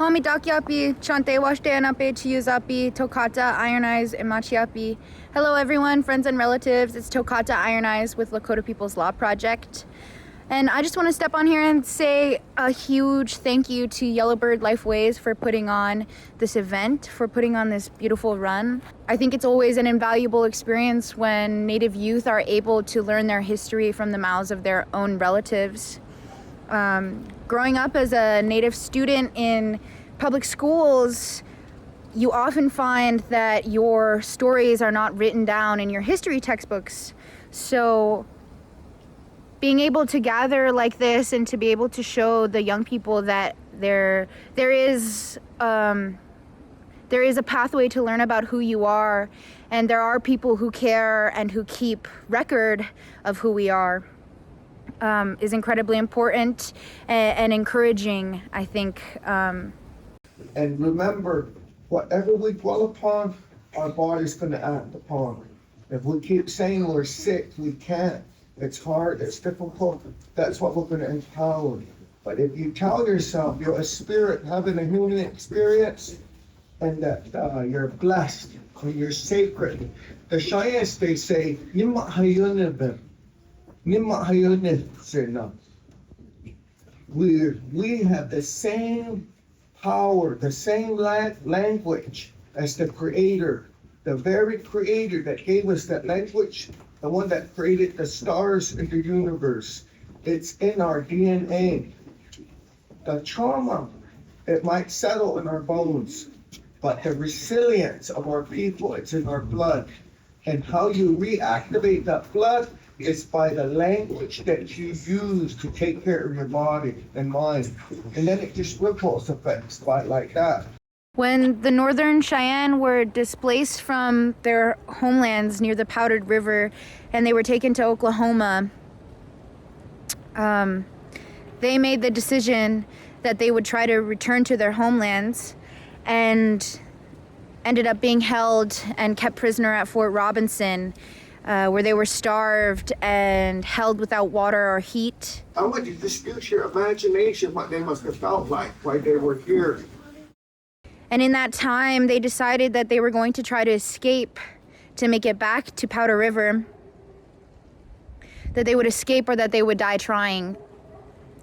Hamidakyapi, Chante Washteanape, Chiyuzapi, Tokata, Iron Eyes, and Machiapi. Hello everyone, friends and relatives. It's Tokata Iron Eyes with Lakota People's Law Project. And I just want to step on here and say a huge thank you to Yellowbird Lifeways for putting on this event, for putting on this beautiful run. I think it's always an invaluable experience when Native youth are able to learn their history from the mouths of their own relatives. Growing up as a Native student in public schools, you often find that your stories are not written down in your history textbooks. So being able to gather like this and to be able to show the young people that there is a pathway to learn about who you are, and there are people who care and who keep record of who we are, is incredibly important and encouraging, I think. And remember, whatever we dwell upon, our body's going to act upon. If we keep saying we're sick, we can't. It's hard, it's difficult. That's what we're going to empower. But if you tell yourself you're a spirit having a human experience, and that you're blessed, and you're sacred. The Cheyenne, they say, we have the same power, the same language as the Creator, the very Creator that gave us that language, the one that created the stars in the universe. It's in our DNA. The trauma, it might settle in our bones, but the resilience of our people, it's in our blood. And how you reactivate that blood is by the language that you use to take care of your body and mind. And then it just ripples effects like that. When the Northern Cheyenne were displaced from their homelands near the Powdered River and they were taken to Oklahoma, they made the decision that they would try to return to their homelands, and ended up being held and kept prisoner at Fort Robinson, where they were starved and held without water or heat. I want you to dispute your imagination what they must have felt like while they were here. And in that time, they decided that they were going to try to escape to make it back to Powder River, that they would escape or that they would die trying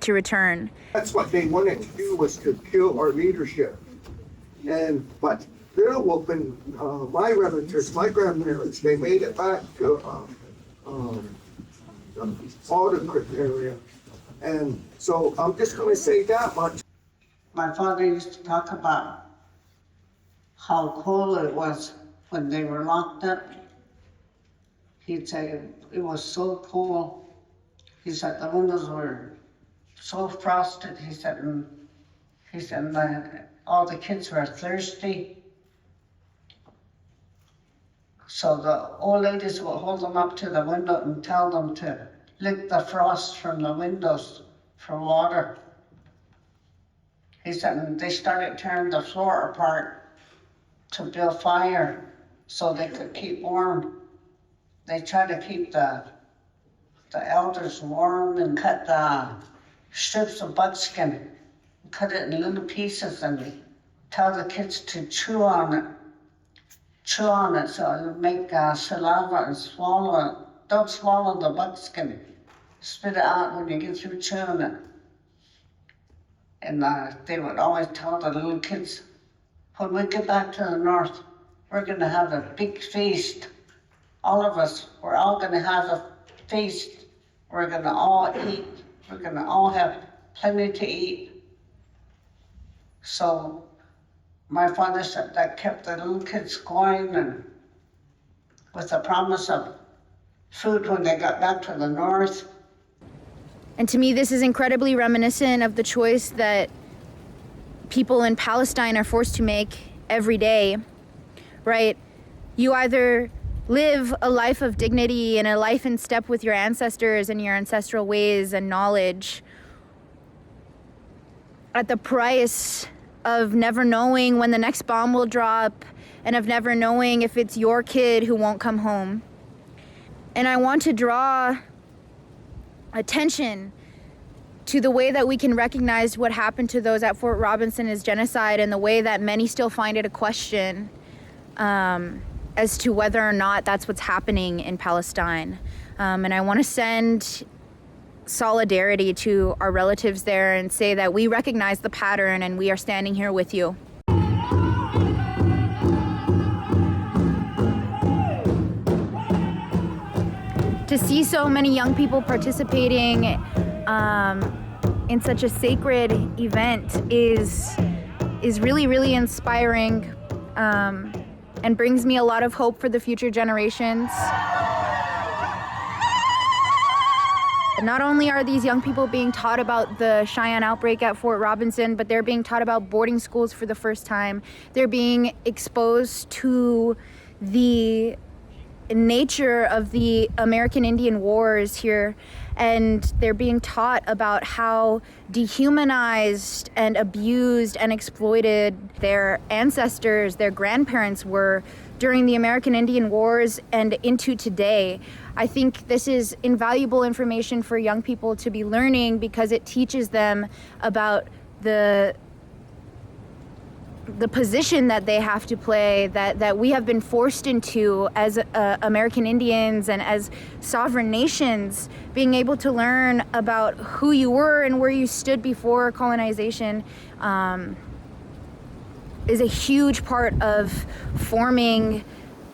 to return. That's what they wanted to do, was to kill our leadership. But Phillip Whiteman, my relatives, my grandparents, they made it back to the Outbreak area. And so I'm just going to say that much. My father used to talk about how cold it was when they were locked up. He'd say it was so cold. He said the windows were so frosted. He said all the kids were thirsty. So the old ladies would hold them up to the window and tell them to lick the frost from the windows for water. He said they started tearing the floor apart to build fire so they could keep warm. They tried to keep the elders warm and cut the strips of buckskin, cut it in little pieces, and tell the kids to chew on it so it would make saliva and swallow it. Don't swallow the buckskin. Spit it out when you get through chewing it. And they would always tell the little kids, when we get back to the north, we're going to have a big feast. All of us, we're all going to have a feast. We're going to all eat. We're going to all have plenty to eat. So my father said that kept the little kids going, and with the promise of food when they got back to the north. And to me, this is incredibly reminiscent of the choice that people in Palestine are forced to make every day, right? You either live a life of dignity and a life in step with your ancestors and your ancestral ways and knowledge at the price of never knowing when the next bomb will drop and of never knowing if it's your kid who won't come home. And I want to draw attention to the way that we can recognize what happened to those at Fort Robinson as genocide, and the way that many still find it a question as to whether or not that's what's happening in Palestine. And I want to send solidarity to our relatives there and say that we recognize the pattern and we are standing here with you. To see so many young people participating in such a sacred event is really, really inspiring, and brings me a lot of hope for the future generations. Not only are these young people being taught about the Cheyenne outbreak at Fort Robinson, but they're being taught about boarding schools for the first time. They're being exposed to the nature of the American Indian Wars here, and they're being taught about how dehumanized and abused and exploited their ancestors, their grandparents were during the American Indian Wars and into today. I think this is invaluable information for young people to be learning, because it teaches them about the position that they have to play, that we have been forced into as American Indians and as sovereign nations. Being able to learn about who you were and where you stood before colonization is a huge part of forming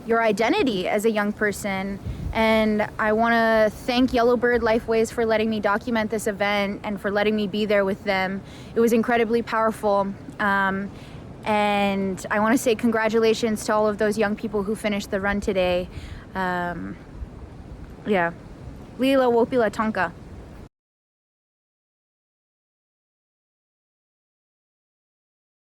your identity as a young person. And I want to thank Yellowbird Lifeways for letting me document this event and for letting me be there with them. It was incredibly powerful. And I want to say congratulations to all of those young people who finished the run today. Lila Wopila Tonka.